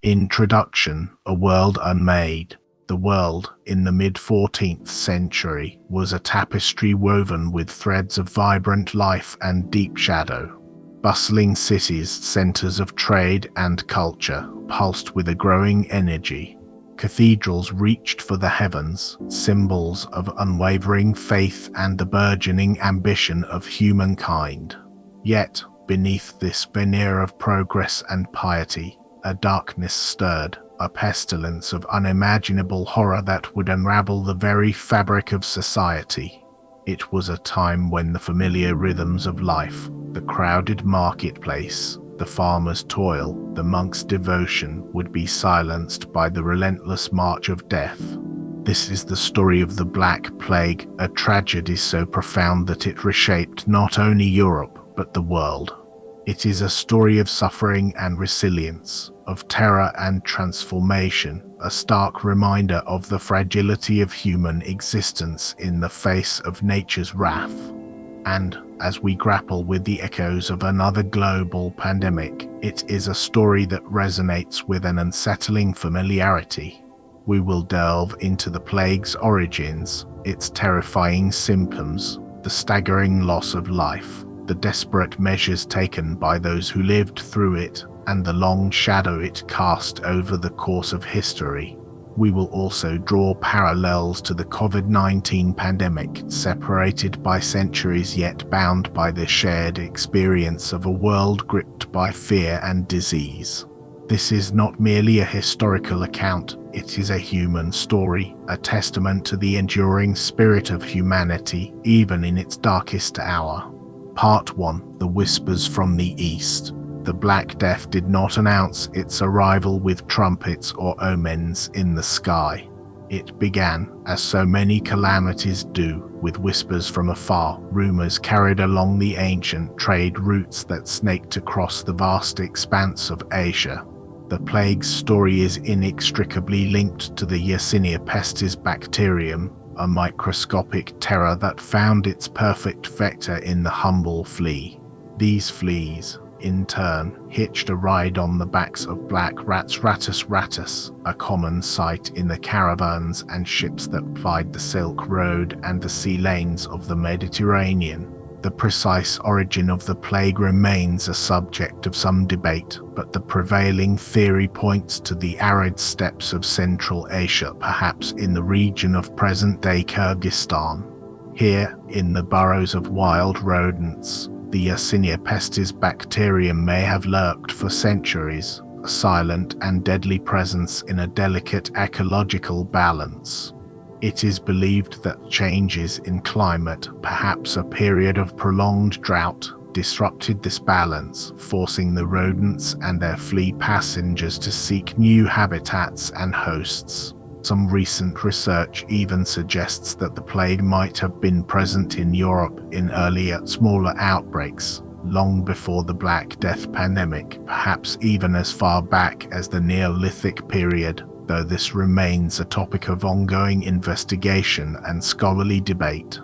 Introduction: A World Unmade. The world, in the mid-14th century, was a tapestry woven with threads of vibrant life and deep shadow. Bustling cities, centers of trade and culture, pulsed with a growing energy. Cathedrals reached for the heavens, symbols of unwavering faith and the burgeoning ambition of humankind. Yet, beneath this veneer of progress and piety, a darkness stirred, a pestilence of unimaginable horror that would unravel the very fabric of society. It was a time when the familiar rhythms of life, the crowded marketplace, the farmer's toil, the monk's devotion, would be silenced by the relentless march of death. This is the story of the Black Plague, a tragedy so profound that it reshaped not only Europe, but the world. It is a story of suffering and resilience, of terror and transformation, a stark reminder of the fragility of human existence in the face of nature's wrath. And, as we grapple with the echoes of another global pandemic, it is a story that resonates with an unsettling familiarity. We will delve into the plague's origins, its terrifying symptoms, the staggering loss of life, the desperate measures taken by those who lived through it, and the long shadow it cast over the course of history. We will also draw parallels to the COVID-19 pandemic, separated by centuries yet bound by the shared experience of a world gripped by fear and disease. This is not merely a historical account, it is a human story, a testament to the enduring spirit of humanity, even in its darkest hour. Part 1: The Whispers from the East. The Black Death did not announce its arrival with trumpets or omens in the sky. It began, as so many calamities do, with whispers from afar, rumors carried along the ancient trade routes that snaked across the vast expanse of Asia. The plague's story is inextricably linked to the Yersinia pestis bacterium, a microscopic terror that found its perfect vector in the humble flea. These fleas, in turn, hitched a ride on the backs of black rats ratus ratus, a common sight in the caravans and ships that plied the Silk Road and the sea lanes of the Mediterranean. The precise origin of the plague remains a subject of some debate, but the prevailing theory points to the arid steppes of Central Asia, perhaps in the region of present-day Kyrgyzstan. Here, in the burrows of wild rodents, the Yersinia pestis bacterium may have lurked for centuries, a silent and deadly presence in a delicate ecological balance. It is believed that changes in climate, perhaps a period of prolonged drought, disrupted this balance, forcing the rodents and their flea passengers to seek new habitats and hosts. Some recent research even suggests that the plague might have been present in Europe in earlier, smaller outbreaks, long before the Black Death pandemic, perhaps even as far back as the Neolithic period, though this remains a topic of ongoing investigation and scholarly debate.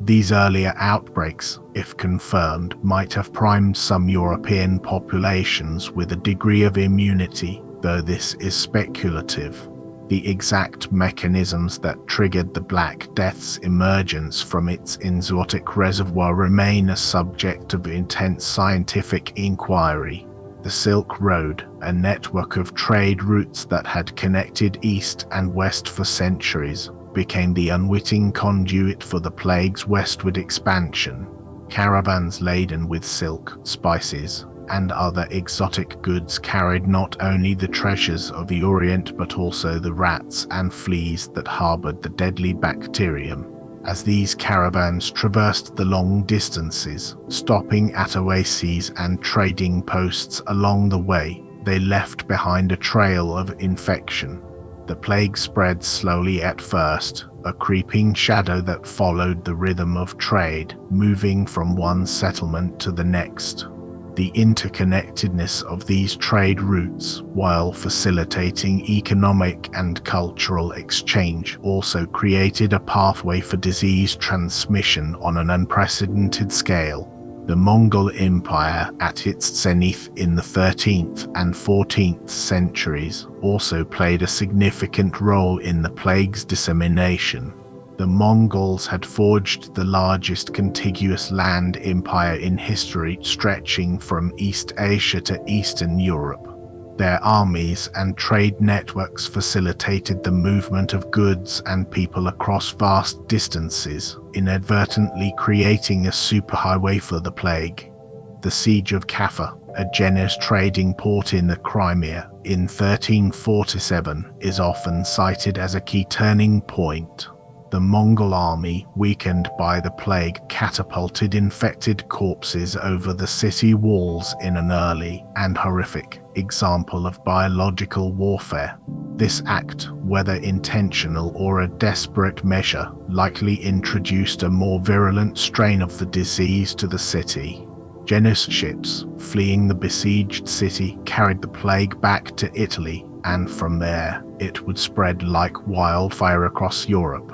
These earlier outbreaks, if confirmed, might have primed some European populations with a degree of immunity, though this is speculative. The exact mechanisms that triggered the Black Death's emergence from its enzootic reservoir remain a subject of intense scientific inquiry. The Silk Road, a network of trade routes that had connected east and west for centuries, became the unwitting conduit for the plague's westward expansion. Caravans laden with silk, spices, and other exotic goods carried not only the treasures of the Orient but also the rats and fleas that harbored the deadly bacterium. As these caravans traversed the long distances, stopping at oases and trading posts along the way, they left behind a trail of infection. The plague spread slowly at first, a creeping shadow that followed the rhythm of trade, moving from one settlement to the next. The interconnectedness of these trade routes, while facilitating economic and cultural exchange, also created a pathway for disease transmission on an unprecedented scale. The Mongol Empire, at its zenith in the 13th and 14th centuries, also played a significant role in the plague's dissemination. The Mongols had forged the largest contiguous land empire in history, stretching from East Asia to Eastern Europe. Their armies and trade networks facilitated the movement of goods and people across vast distances, inadvertently creating a superhighway for the plague. The Siege of Kaffa, a Genoese trading port in the Crimea, in 1347, is often cited as a key turning point. The Mongol army, weakened by the plague, catapulted infected corpses over the city walls in an early and horrific example of biological warfare. This act, whether intentional or a desperate measure, likely introduced a more virulent strain of the disease to the city. Genoese ships, fleeing the besieged city, carried the plague back to Italy, and from there, it would spread like wildfire across Europe.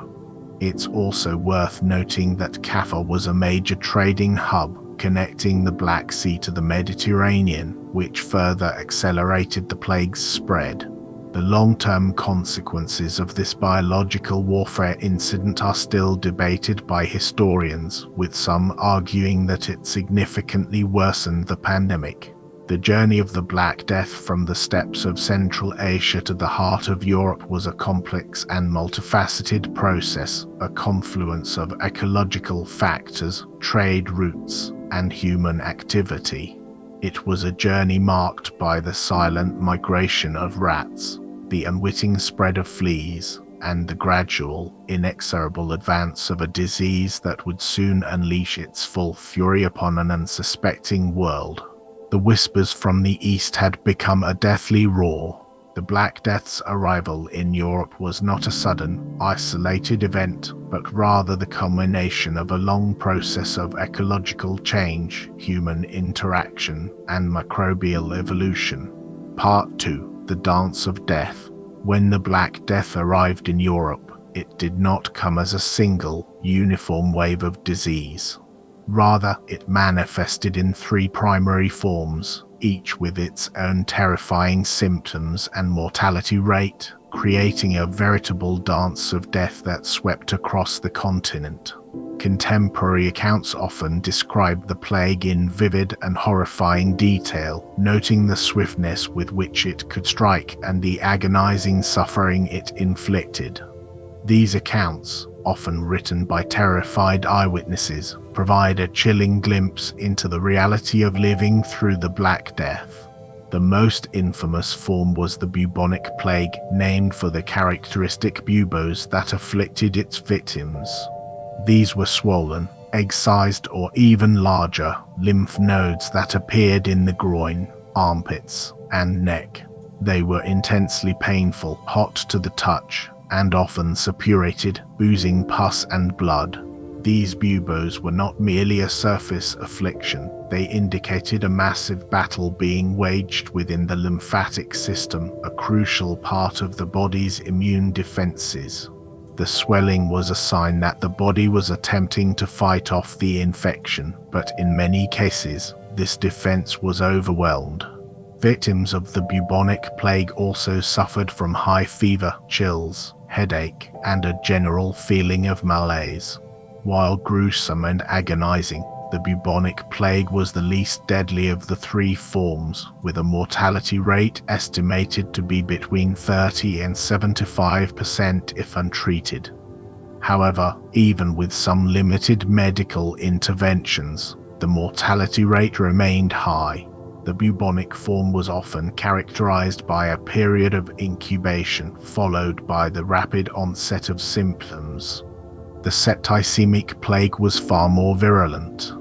It's also worth noting that Kaffa was a major trading hub connecting the Black Sea to the Mediterranean, which further accelerated the plague's spread. The long-term consequences of this biological warfare incident are still debated by historians, with some arguing that it significantly worsened the pandemic. The journey of the Black Death from the steppes of Central Asia to the heart of Europe was a complex and multifaceted process, a confluence of ecological factors, trade routes, and human activity. It was a journey marked by the silent migration of rats, the unwitting spread of fleas, and the gradual, inexorable advance of a disease that would soon unleash its full fury upon an unsuspecting world. The whispers from the east had become a deathly roar. The Black Death's arrival in Europe was not a sudden, isolated event, but rather the culmination of a long process of ecological change, human interaction, and microbial evolution. Part 2: The Dance of Death. When the Black Death arrived in Europe, it did not come as a single, uniform wave of disease. Rather, it manifested in three primary forms, each with its own terrifying symptoms and mortality rate, creating a veritable dance of death that swept across the continent. Contemporary accounts often describe the plague in vivid and horrifying detail, noting the swiftness with which it could strike and the agonizing suffering it inflicted. These accounts, often written by terrified eyewitnesses, provide a chilling glimpse into the reality of living through the Black Death. The most infamous form was the bubonic plague, named for the characteristic buboes that afflicted its victims. These were swollen, egg-sized or even larger lymph nodes that appeared in the groin, armpits, and neck. They were intensely painful, hot to the touch, and often suppurated, oozing pus and blood. These buboes were not merely a surface affliction, they indicated a massive battle being waged within the lymphatic system, a crucial part of the body's immune defenses. The swelling was a sign that the body was attempting to fight off the infection, but in many cases, this defense was overwhelmed. Victims of the bubonic plague also suffered from high fever, chills, headache, and a general feeling of malaise. While gruesome and agonizing, the bubonic plague was the least deadly of the three forms, with a mortality rate estimated to be between 30 and 75% if untreated. However, even with some limited medical interventions, the mortality rate remained high. The bubonic form was often characterized by a period of incubation, followed by the rapid onset of symptoms. The septicemic plague was far more virulent.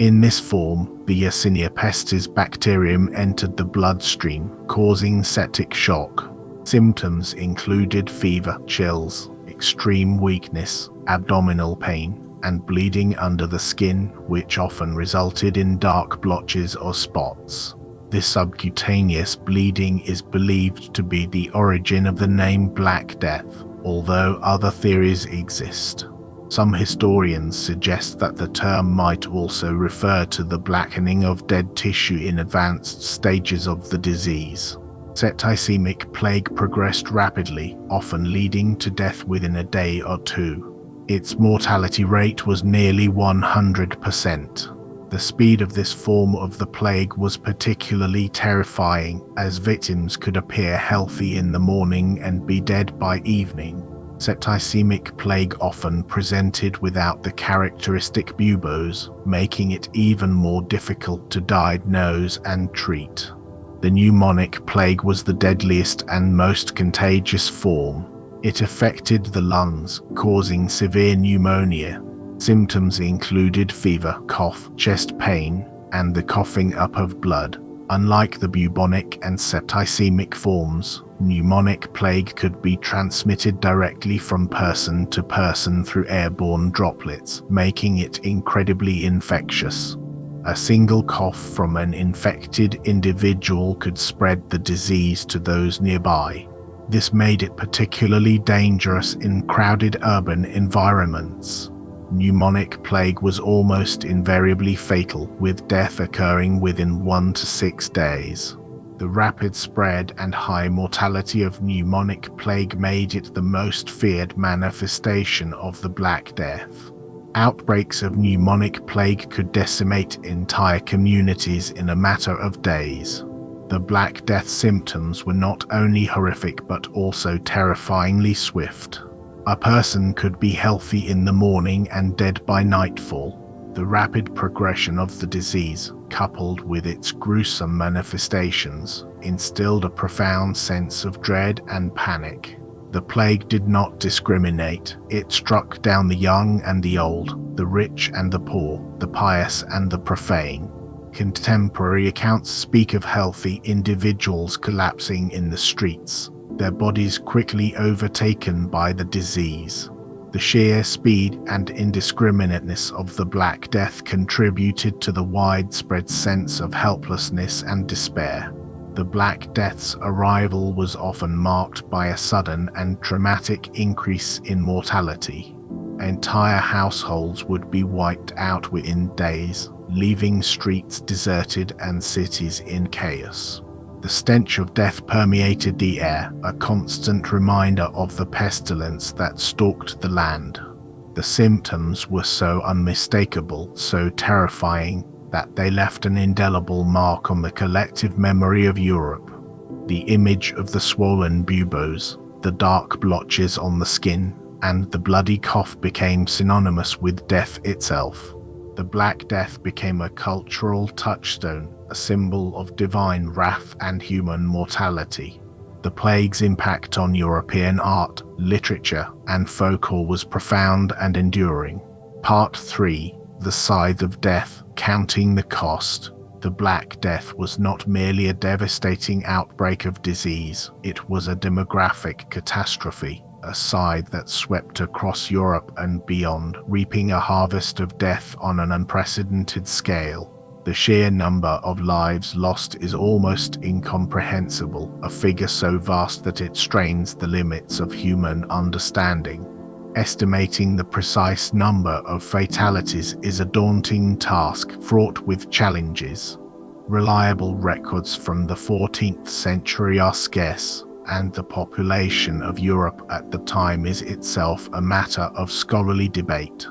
In this form, the Yersinia pestis bacterium entered the bloodstream, causing septic shock. Symptoms included fever, chills, extreme weakness, abdominal pain, and bleeding under the skin, which often resulted in dark blotches or spots. This subcutaneous bleeding is believed to be the origin of the name Black Death, although other theories exist. Some historians suggest that the term might also refer to the blackening of dead tissue in advanced stages of the disease. Septicemic plague progressed rapidly, often leading to death within a day or two. Its mortality rate was nearly 100%. The speed of this form of the plague was particularly terrifying, as victims could appear healthy in the morning and be dead by evening. Septicemic plague often presented without the characteristic buboes, making it even more difficult to diagnose and treat. The pneumonic plague was the deadliest and most contagious form. It affected the lungs, causing severe pneumonia. Symptoms included fever, cough, chest pain, and the coughing up of blood. Unlike the bubonic and septicemic forms, pneumonic plague could be transmitted directly from person to person through airborne droplets, making it incredibly infectious. A single cough from an infected individual could spread the disease to those nearby. This made it particularly dangerous in crowded urban environments. Pneumonic plague was almost invariably fatal, with death occurring within 1 to 6 days. The rapid spread and high mortality of pneumonic plague made it the most feared manifestation of the Black Death. Outbreaks of pneumonic plague could decimate entire communities in a matter of days. The Black Death symptoms were not only horrific but also terrifyingly swift. A person could be healthy in the morning and dead by nightfall. The rapid progression of the disease, coupled with its gruesome manifestations, instilled a profound sense of dread and panic. The plague did not discriminate. It struck down the young and the old, the rich and the poor, the pious and the profane. Contemporary accounts speak of healthy individuals collapsing in the streets, their bodies quickly overtaken by the disease. The sheer speed and indiscriminateness of the Black Death contributed to the widespread sense of helplessness and despair. The Black Death's arrival was often marked by a sudden and dramatic increase in mortality. Entire households would be wiped out within days, leaving streets deserted and cities in chaos. The stench of death permeated the air, a constant reminder of the pestilence that stalked the land. The symptoms were so unmistakable, so terrifying, that they left an indelible mark on the collective memory of Europe. The image of the swollen buboes, the dark blotches on the skin, and the bloody cough became synonymous with death itself. The Black Death became a cultural touchstone, a symbol of divine wrath and human mortality. The plague's impact on European art, literature, and folklore was profound and enduring. Part 3. The Scythe of Death, Counting the Cost. The Black Death was not merely a devastating outbreak of disease, it was a demographic catastrophe, a scythe that swept across Europe and beyond, reaping a harvest of death on an unprecedented scale. The sheer number of lives lost is almost incomprehensible, a figure so vast that it strains the limits of human understanding. Estimating the precise number of fatalities is a daunting task, fraught with challenges. Reliable records from the 14th century are scarce, and the population of Europe at the time is itself a matter of scholarly debate.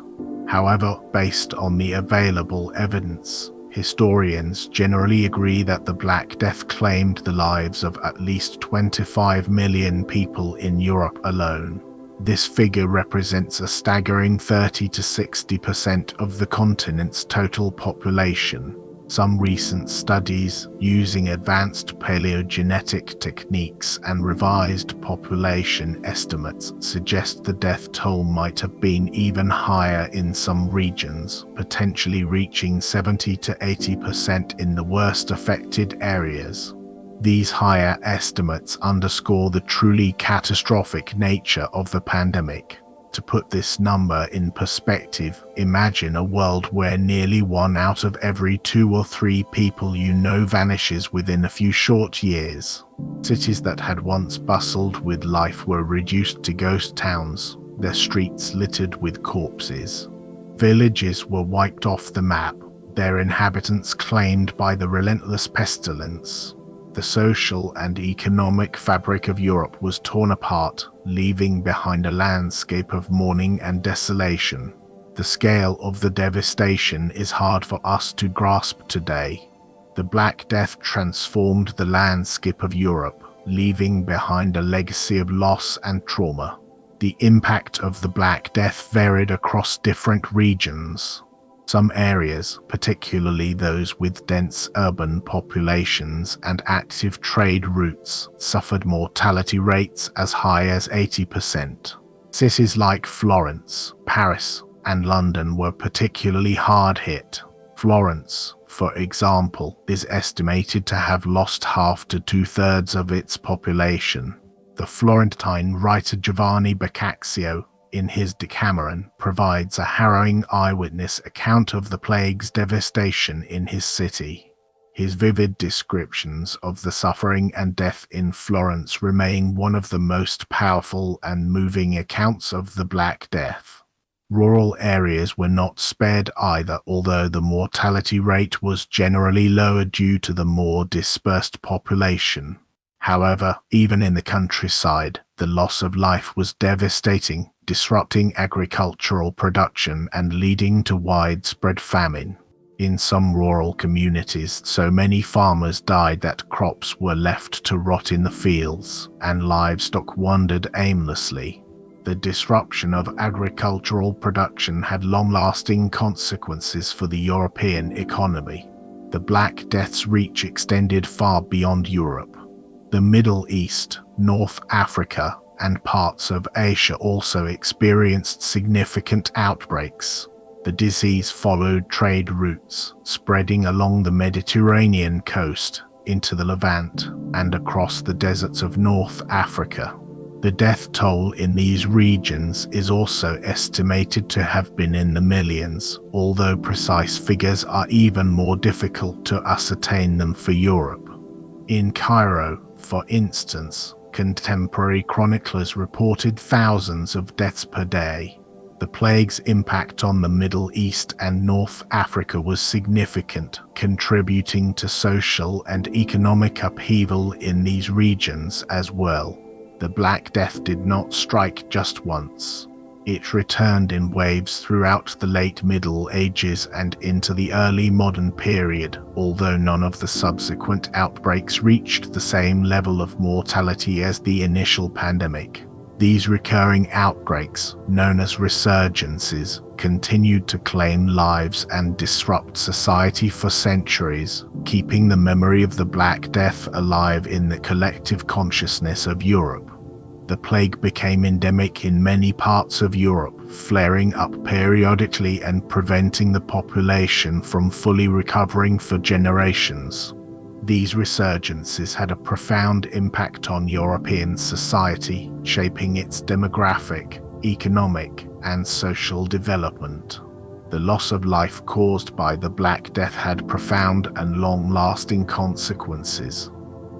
However, based on the available evidence, historians generally agree that the Black Death claimed the lives of at least 25 million people in Europe alone. This figure represents a staggering 30 to 60% of the continent's total population. Some recent studies, using advanced paleogenetic techniques and revised population estimates, suggest the death toll might have been even higher in some regions, potentially reaching 70 to 80% in the worst affected areas. These higher estimates underscore the truly catastrophic nature of the pandemic. To put this number in perspective, imagine a world where nearly 1 out of every 2 or 3 people you know vanishes within a few short years. Cities that had once bustled with life were reduced to ghost towns. their streets littered with corpses. Villages were wiped off the map, their inhabitants claimed by the relentless pestilence. The social and economic fabric of Europe was torn apart, leaving behind a landscape of mourning and desolation. The scale of the devastation is hard for us to grasp today. The Black Death transformed the landscape of Europe, leaving behind a legacy of loss and trauma. The impact of the Black Death varied across different regions. Some areas, particularly those with dense urban populations and active trade routes, suffered mortality rates as high as 80%. Cities like Florence, Paris, and London were particularly hard hit. Florence, for example, is estimated to have lost half to two-thirds of its population. The Florentine writer Giovanni Boccaccio, in his Decameron, provides a harrowing eyewitness account of the plague's devastation in his city. His vivid descriptions of the suffering and death in Florence remain one of the most powerful and moving accounts of the Black Death. Rural areas were not spared either, although the mortality rate was generally lower due to the more dispersed population. However, even in the countryside, the loss of life was devastating, disrupting agricultural production and leading to widespread famine. In some rural communities, so many farmers died that crops were left to rot in the fields, and livestock wandered aimlessly. The disruption of agricultural production had long-lasting consequences for the European economy. The Black Death's reach extended far beyond Europe. The Middle East, North Africa, and parts of Asia also experienced significant outbreaks. The disease followed trade routes, spreading along the Mediterranean coast, into the Levant, and across the deserts of North Africa. The death toll in these regions is also estimated to have been in the millions, although precise figures are even more difficult to ascertain than for Europe. In Cairo, for instance, contemporary chroniclers reported thousands of deaths per day. The plague's impact on the Middle East and North Africa was significant, contributing to social and economic upheaval in these regions as well. The Black Death did not strike just once. It returned in waves throughout the late Middle Ages and into the early modern period, although none of the subsequent outbreaks reached the same level of mortality as the initial pandemic. These recurring outbreaks, known as resurgences, continued to claim lives and disrupt society for centuries, keeping the memory of the Black Death alive in the collective consciousness of Europe. The plague became endemic in many parts of Europe, flaring up periodically and preventing the population from fully recovering for generations. These resurgences had a profound impact on European society, shaping its demographic, economic, and social development. The loss of life caused by the Black Death had profound and long-lasting consequences.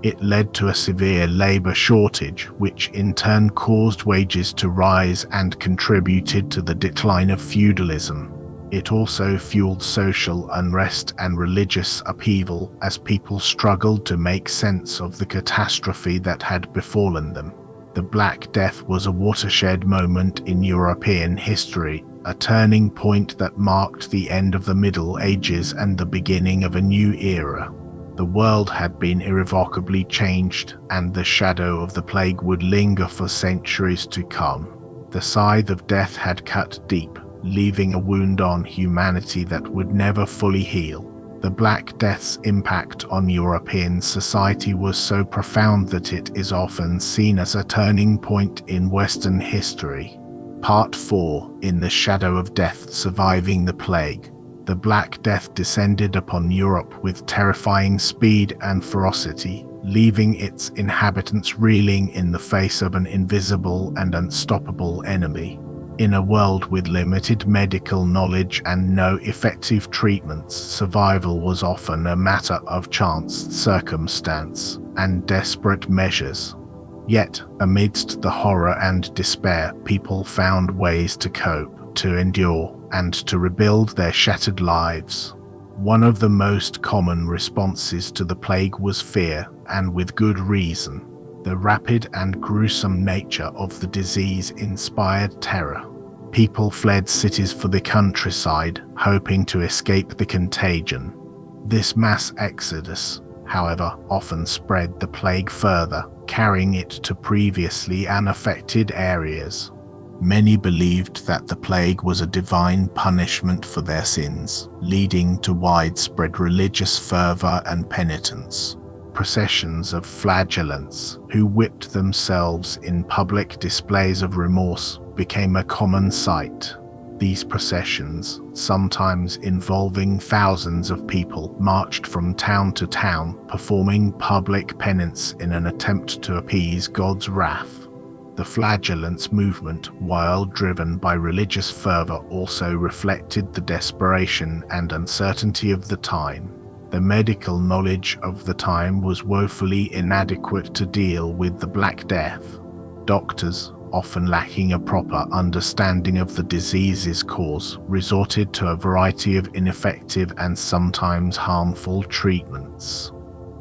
It led to a severe labor shortage, which in turn caused wages to rise and contributed to the decline of feudalism. It also fueled social unrest and religious upheaval as people struggled to make sense of the catastrophe that had befallen them. The Black Death was a watershed moment in European history, a turning point that marked the end of the Middle Ages and the beginning of a new era. The world had been irrevocably changed, and the shadow of the plague would linger for centuries to come. The scythe of death had cut deep, leaving a wound on humanity that would never fully heal. The Black Death's impact on European society was so profound that it is often seen as a turning point in Western history. Part 4. In the Shadow of Death: Surviving the Plague. The Black Death descended upon Europe with terrifying speed and ferocity, leaving its inhabitants reeling in the face of an invisible and unstoppable enemy. In a world with limited medical knowledge and no effective treatments, survival was often a matter of chance, circumstance, and desperate measures. Yet, amidst the horror and despair, people found ways to cope, to endure, and to rebuild their shattered lives. One of the most common responses to the plague was fear, and with good reason. The rapid and gruesome nature of the disease inspired terror. People fled cities for the countryside, hoping to escape the contagion. This mass exodus, however, often spread the plague further, carrying it to previously unaffected areas. Many believed that the plague was a divine punishment for their sins, leading to widespread religious fervor and penitence. Processions of flagellants, who whipped themselves in public displays of remorse, became a common sight. These processions, sometimes involving thousands of people, marched from town to town, performing public penance in an attempt to appease God's wrath. The flagellants movement, while driven by religious fervor, also reflected the desperation and uncertainty of the time. The medical knowledge of the time was woefully inadequate to deal with the Black Death. Doctors, often lacking a proper understanding of the disease's cause, resorted to a variety of ineffective and sometimes harmful treatments.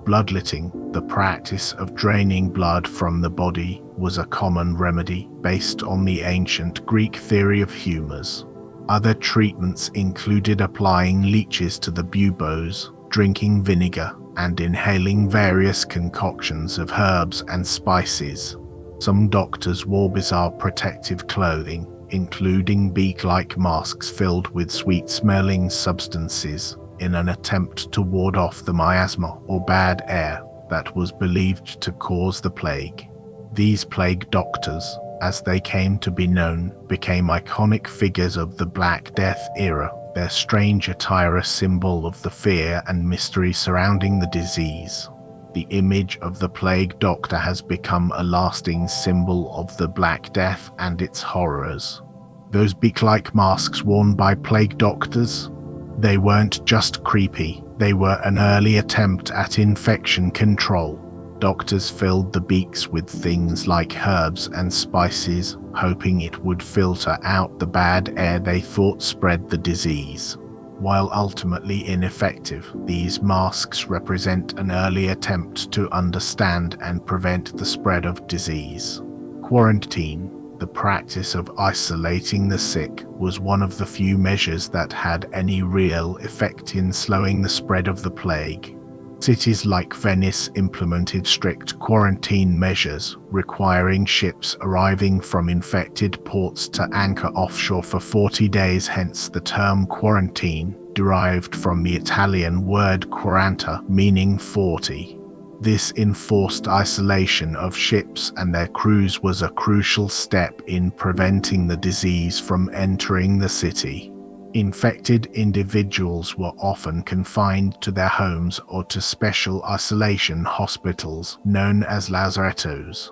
Bloodletting, the practice of draining blood from the body, was a common remedy based on the ancient Greek theory of humors. Other treatments included applying leeches to the buboes, drinking vinegar, and inhaling various concoctions of herbs and spices. Some doctors wore bizarre protective clothing, including beak-like masks filled with sweet-smelling substances, in an attempt to ward off the miasma or bad air that was believed to cause the plague. These plague doctors, as they came to be known, became iconic figures of the Black Death era, their strange attire a symbol of the fear and mystery surrounding the disease. The image of the plague doctor has become a lasting symbol of the Black Death and its horrors. Those beak-like masks worn by plague doctors? They weren't just creepy, they were an early attempt at infection control. Doctors filled the beaks with things like herbs and spices, hoping it would filter out the bad air they thought spread the disease. While ultimately ineffective, these masks represent an early attempt to understand and prevent the spread of disease. Quarantine, the practice of isolating the sick, was one of the few measures that had any real effect in slowing the spread of the plague. Cities like Venice implemented strict quarantine measures, requiring ships arriving from infected ports to anchor offshore for 40 days, hence the term quarantine, derived from the Italian word quaranta, meaning 40. This enforced isolation of ships and their crews was a crucial step in preventing the disease from entering the city. Infected individuals were often confined to their homes or to special isolation hospitals known as lazarettos.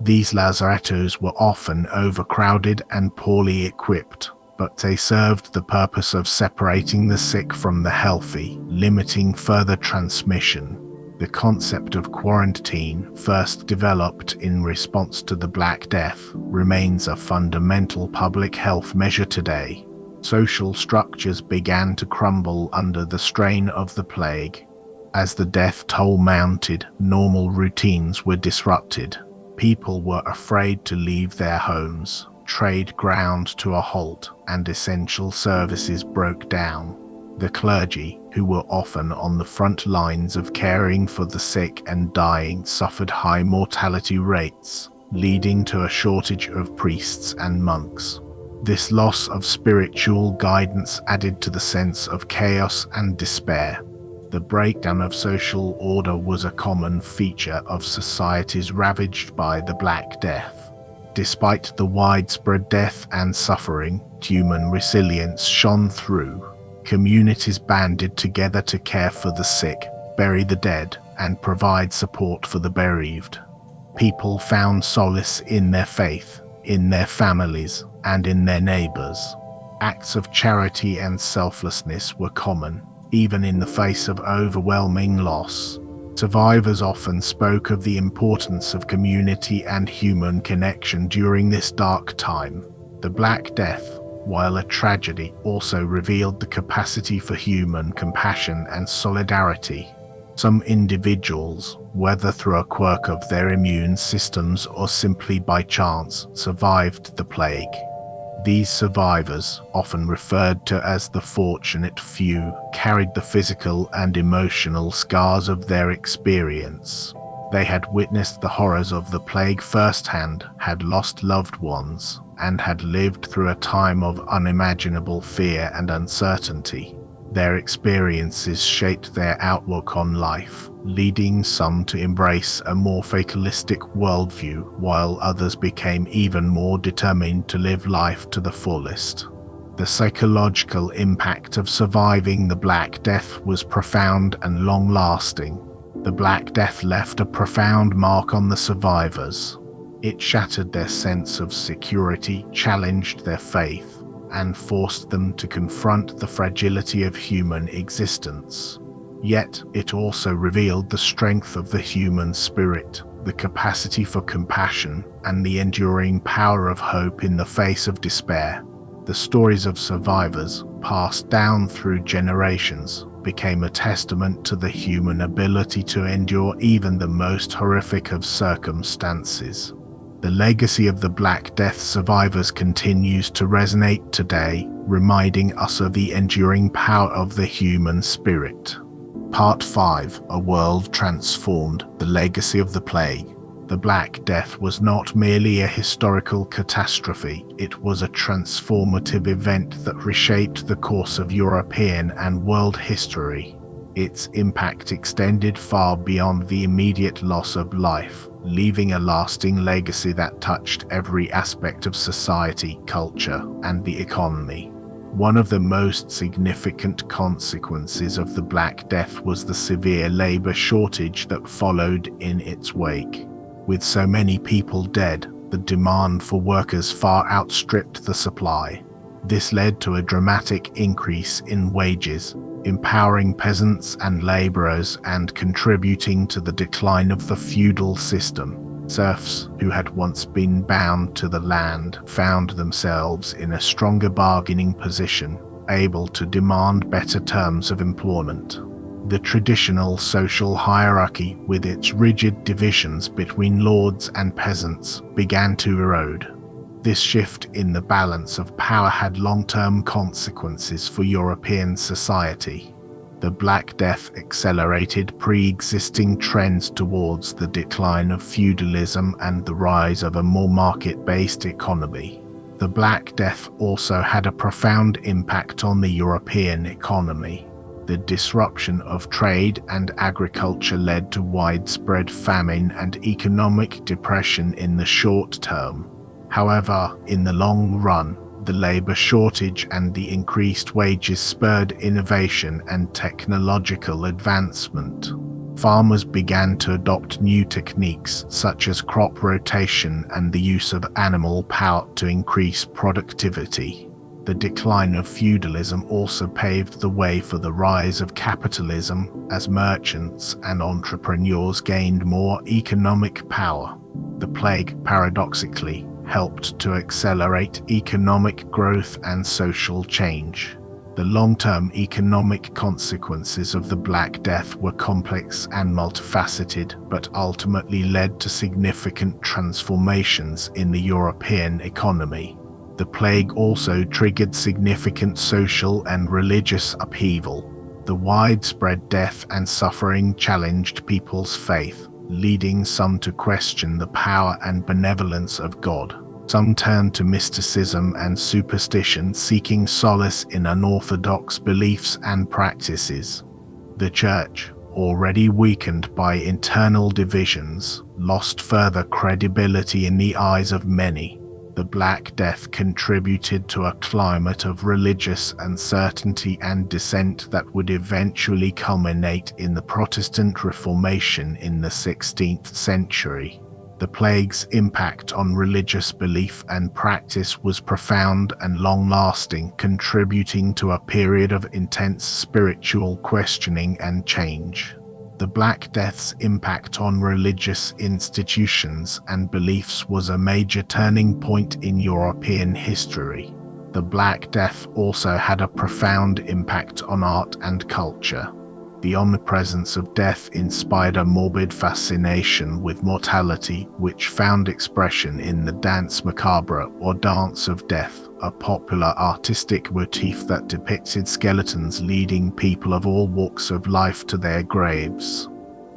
These lazarettos were often overcrowded and poorly equipped, but they served the purpose of separating the sick from the healthy, limiting further transmission. The concept of quarantine, first developed in response to the Black Death, remains a fundamental public health measure today. Social structures began to crumble under the strain of the plague. As the death toll mounted, normal routines were disrupted. People were afraid to leave their homes, trade ground to a halt, and essential services broke down. The clergy, who were often on the front lines of caring for the sick and dying, suffered high mortality rates, leading to a shortage of priests and monks. This loss of spiritual guidance added to the sense of chaos and despair. The breakdown of social order was a common feature of societies ravaged by the Black Death. Despite the widespread death and suffering, human resilience shone through. Communities banded together to care for the sick, bury the dead, and provide support for the bereaved. People found solace in their faith, in their families, and in their neighbors. Acts of charity and selflessness were common, even in the face of overwhelming loss. Survivors often spoke of the importance of community and human connection during this dark time. The Black Death, while a tragedy, also revealed the capacity for human compassion and solidarity. Some individuals, whether through a quirk of their immune systems or simply by chance, survived the plague. These survivors, often referred to as the fortunate few, carried the physical and emotional scars of their experience. They had witnessed the horrors of the plague firsthand, had lost loved ones, and had lived through a time of unimaginable fear and uncertainty. Their experiences shaped their outlook on life, leading some to embrace a more fatalistic worldview, while others became even more determined to live life to the fullest. The psychological impact of surviving the Black Death was profound and long-lasting. The Black Death left a profound mark on the survivors. It shattered their sense of security, challenged their faith, and forced them to confront the fragility of human existence. Yet, it also revealed the strength of the human spirit, the capacity for compassion, and the enduring power of hope in the face of despair. The stories of survivors, passed down through generations, became a testament to the human ability to endure even the most horrific of circumstances. The legacy of the Black Death survivors continues to resonate today, reminding us of the enduring power of the human spirit. Part 5: A World Transformed, The Legacy of the Plague. The Black Death was not merely a historical catastrophe, it was a transformative event that reshaped the course of European and world history. Its impact extended far beyond the immediate loss of life, leaving a lasting legacy that touched every aspect of society, culture, and the economy. One of the most significant consequences of the Black Death was the severe labor shortage that followed in its wake. With so many people dead, the demand for workers far outstripped the supply. This led to a dramatic increase in wages, empowering peasants and laborers and contributing to the decline of the feudal system. Serfs, who had once been bound to the land, found themselves in a stronger bargaining position, able to demand better terms of employment. The traditional social hierarchy, with its rigid divisions between lords and peasants, began to erode. This shift in the balance of power had long-term consequences for European society. The Black Death accelerated pre-existing trends towards the decline of feudalism and the rise of a more market-based economy. The Black Death also had a profound impact on the European economy. The disruption of trade and agriculture led to widespread famine and economic depression in the short term. However, in the long run, the labor shortage and the increased wages spurred innovation and technological advancement. Farmers began to adopt new techniques such as crop rotation and the use of animal power to increase productivity. The decline of feudalism also paved the way for the rise of capitalism as merchants and entrepreneurs gained more economic power. The plague, paradoxically, helped to accelerate economic growth and social change. The long-term economic consequences of the Black Death were complex and multifaceted, but ultimately led to significant transformations in the European economy. The plague also triggered significant social and religious upheaval. The widespread death and suffering challenged people's faith, leading some to question the power and benevolence of God. Some turned to mysticism and superstition, seeking solace in unorthodox beliefs and practices. The Church, already weakened by internal divisions, lost further credibility in the eyes of many. The Black Death contributed to a climate of religious uncertainty and dissent that would eventually culminate in the Protestant Reformation in the 16th century. The plague's impact on religious belief and practice was profound and long-lasting, contributing to a period of intense spiritual questioning and change. The Black Death's impact on religious institutions and beliefs was a major turning point in European history. The Black Death also had a profound impact on art and culture. The omnipresence of death inspired a morbid fascination with mortality, which found expression in the Danse Macabre or Dance of Death, a popular artistic motif that depicted skeletons leading people of all walks of life to their graves.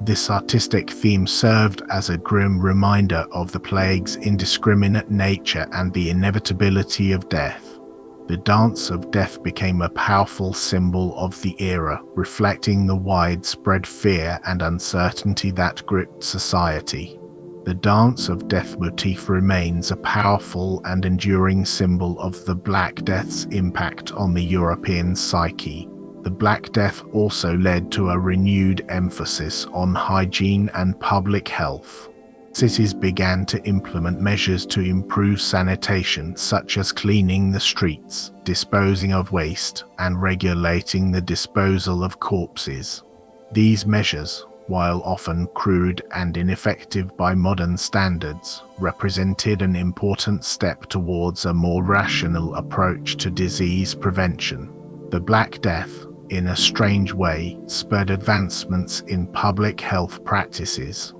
This artistic theme served as a grim reminder of the plague's indiscriminate nature and the inevitability of death. The Dance of Death became a powerful symbol of the era, reflecting the widespread fear and uncertainty that gripped society. The Dance of Death motif remains a powerful and enduring symbol of the Black Death's impact on the European psyche. The Black Death also led to a renewed emphasis on hygiene and public health. Cities began to implement measures to improve sanitation, such as cleaning the streets, disposing of waste, and regulating the disposal of corpses. These measures, while often crude and ineffective by modern standards, represented an important step towards a more rational approach to disease prevention. The Black Death, in a strange way, spurred advancements in public health practices.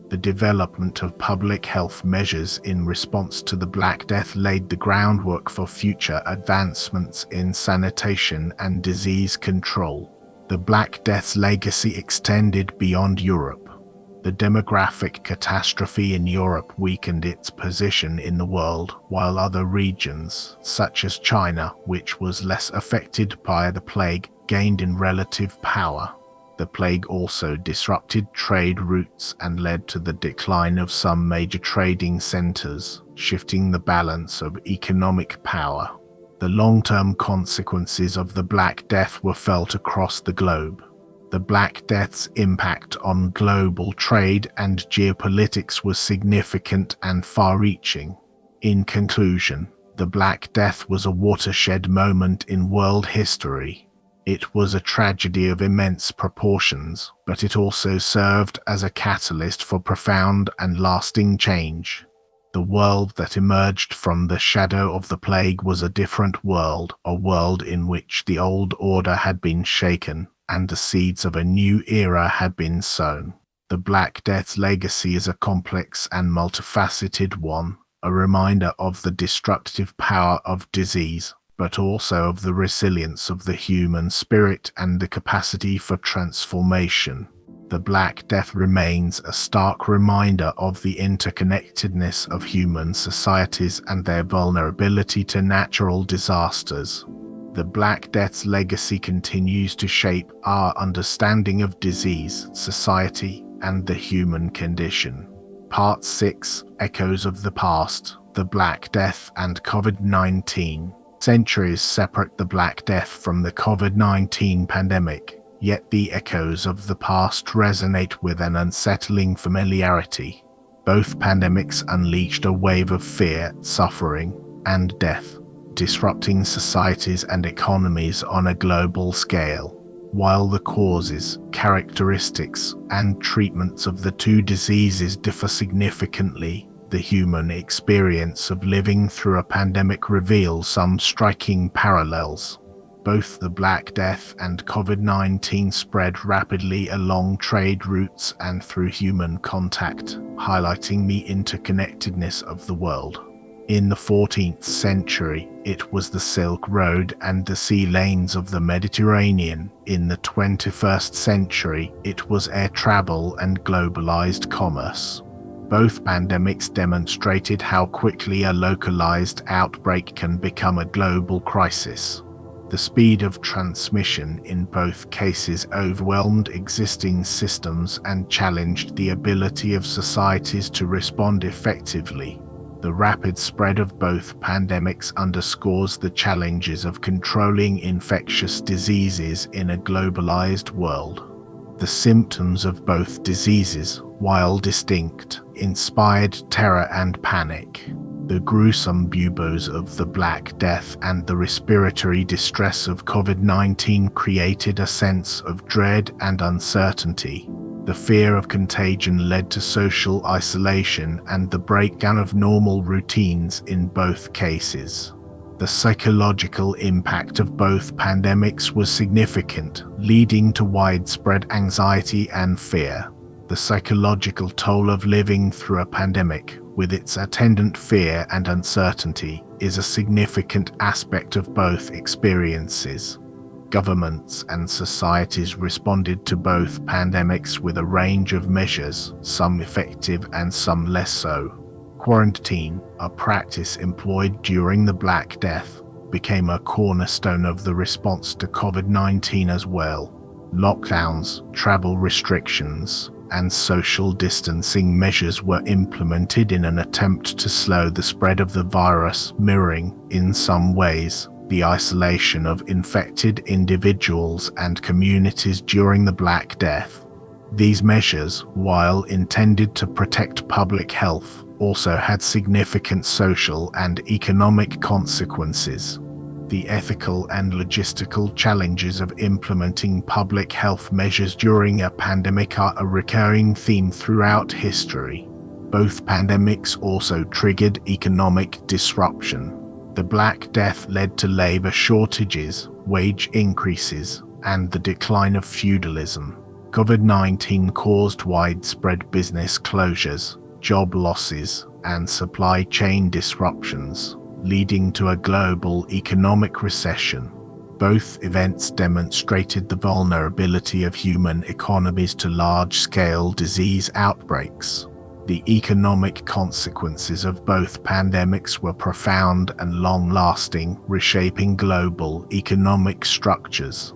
The development of public health measures in response to the Black Death laid the groundwork for future advancements in sanitation and disease control. The Black Death's legacy extended beyond Europe. The demographic catastrophe in Europe weakened its position in the world, while other regions, such as China, which was less affected by the plague, gained in relative power. The plague also disrupted trade routes and led to the decline of some major trading centers, shifting the balance of economic power. The long-term consequences of the Black Death were felt across the globe. The Black Death's impact on global trade and geopolitics was significant and far-reaching. In conclusion, the Black Death was a watershed moment in world history. It was a tragedy of immense proportions, but it also served as a catalyst for profound and lasting change. The world that emerged from the shadow of the plague was a different world, a world in which the old order had been shaken, and the seeds of a new era had been sown. The Black Death's legacy is a complex and multifaceted one, a reminder of the destructive power of disease, but also of the resilience of the human spirit and the capacity for transformation. The Black Death remains a stark reminder of the interconnectedness of human societies and their vulnerability to natural disasters. The Black Death's legacy continues to shape our understanding of disease, society, and the human condition. Part 6: Echoes of the Past, the Black Death and COVID-19. Centuries separate the Black Death from the COVID-19 pandemic, yet the echoes of the past resonate with an unsettling familiarity. Both pandemics unleashed a wave of fear, suffering, and death, disrupting societies and economies on a global scale. While the causes, characteristics, and treatments of the two diseases differ significantly, the human experience of living through a pandemic reveals some striking parallels. Both the Black Death and COVID-19 spread rapidly along trade routes and through human contact, highlighting the interconnectedness of the world. In the 14th century, it was the Silk Road and the sea lanes of the Mediterranean. In the 21st century, it was air travel and globalized commerce. Both pandemics demonstrated how quickly a localized outbreak can become a global crisis. The speed of transmission in both cases overwhelmed existing systems and challenged the ability of societies to respond effectively. The rapid spread of both pandemics underscores the challenges of controlling infectious diseases in a globalized world. The symptoms of both diseases, while distinct, inspired terror and panic. The gruesome buboes of the Black Death and the respiratory distress of COVID-19 created a sense of dread and uncertainty. The fear of contagion led to social isolation and the breakdown of normal routines in both cases. The psychological impact of both pandemics was significant, leading to widespread anxiety and fear. The psychological toll of living through a pandemic, with its attendant fear and uncertainty, is a significant aspect of both experiences. Governments and societies responded to both pandemics with a range of measures, some effective and some less so. Quarantine, a practice employed during the Black Death, became a cornerstone of the response to COVID-19 as well. Lockdowns, travel restrictions, and social distancing measures were implemented in an attempt to slow the spread of the virus, mirroring, in some ways, the isolation of infected individuals and communities during the Black Death. These measures, while intended to protect public health, also had significant social and economic consequences. The ethical and logistical challenges of implementing public health measures during a pandemic are a recurring theme throughout history. Both pandemics also triggered economic disruption. The Black Death led to labor shortages, wage increases, and the decline of feudalism. COVID-19 caused widespread business closures, job losses, and supply chain disruptions, leading to a global economic recession. Both events demonstrated the vulnerability of human economies to large-scale disease outbreaks. The economic consequences of both pandemics were profound and long-lasting, reshaping global economic structures.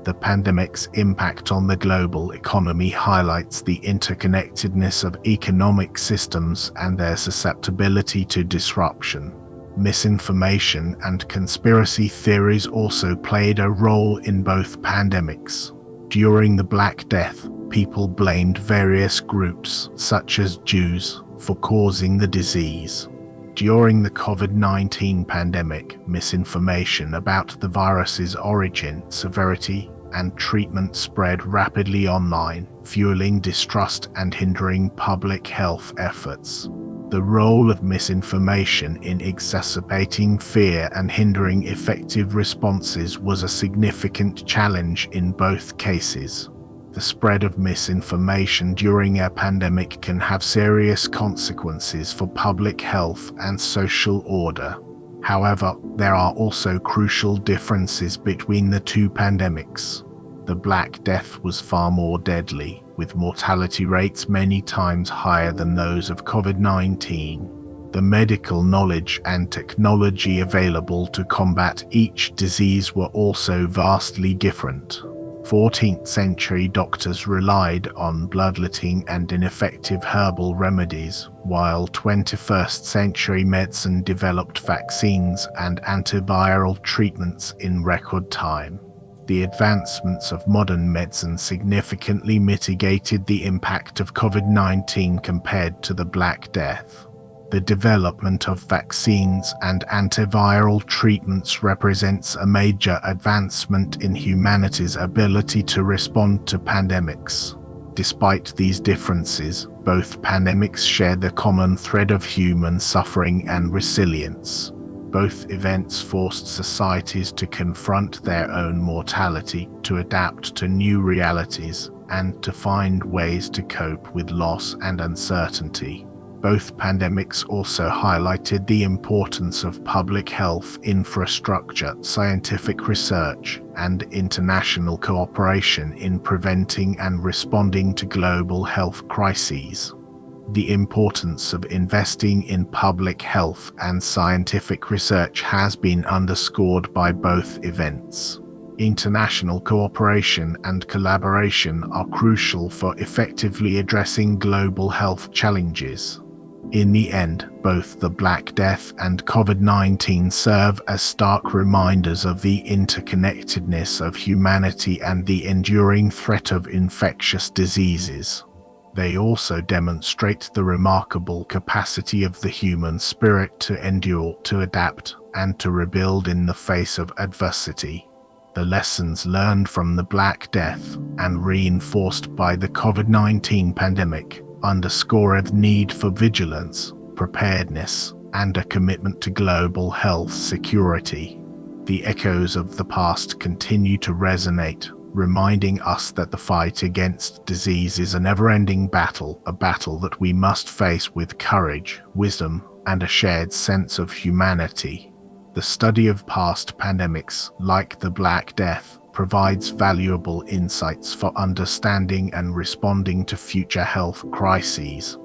The pandemic's impact on the global economy highlights the interconnectedness of economic systems and their susceptibility to disruption. Misinformation and conspiracy theories also played a role in both pandemics. During the Black Death, people blamed various groups, such as Jews, for causing the disease. During the COVID-19 pandemic, misinformation about the virus's origin, severity, and treatment spread rapidly online, fueling distrust and hindering public health efforts. The role of misinformation in exacerbating fear and hindering effective responses was a significant challenge in both cases. The spread of misinformation during a pandemic can have serious consequences for public health and social order. However, there are also crucial differences between the two pandemics. The Black Death was far more deadly, with mortality rates many times higher than those of COVID-19. The medical knowledge and technology available to combat each disease were also vastly different. 14th century doctors relied on bloodletting and ineffective herbal remedies, while 21st century medicine developed vaccines and antiviral treatments in record time. The advancements of modern medicine significantly mitigated the impact of COVID-19 compared to the Black Death. The development of vaccines and antiviral treatments represents a major advancement in humanity's ability to respond to pandemics. Despite these differences, both pandemics share the common thread of human suffering and resilience. Both events forced societies to confront their own mortality, to adapt to new realities, and to find ways to cope with loss and uncertainty. Both pandemics also highlighted the importance of public health infrastructure, scientific research, and international cooperation in preventing and responding to global health crises. The importance of investing in public health and scientific research has been underscored by both events. International cooperation and collaboration are crucial for effectively addressing global health challenges. In the end, both the Black Death and COVID-19 serve as stark reminders of the interconnectedness of humanity and the enduring threat of infectious diseases. They also demonstrate the remarkable capacity of the human spirit to endure, to adapt, and to rebuild in the face of adversity. The lessons learned from the Black Death and reinforced by the COVID-19 pandemic underscore the need for vigilance, preparedness, and a commitment to global health security. The echoes of the past continue to resonate, reminding us that the fight against disease is a never-ending battle, a battle that we must face with courage, wisdom, and a shared sense of humanity. The study of past pandemics, like the Black Death, provides valuable insights for understanding and responding to future health crises.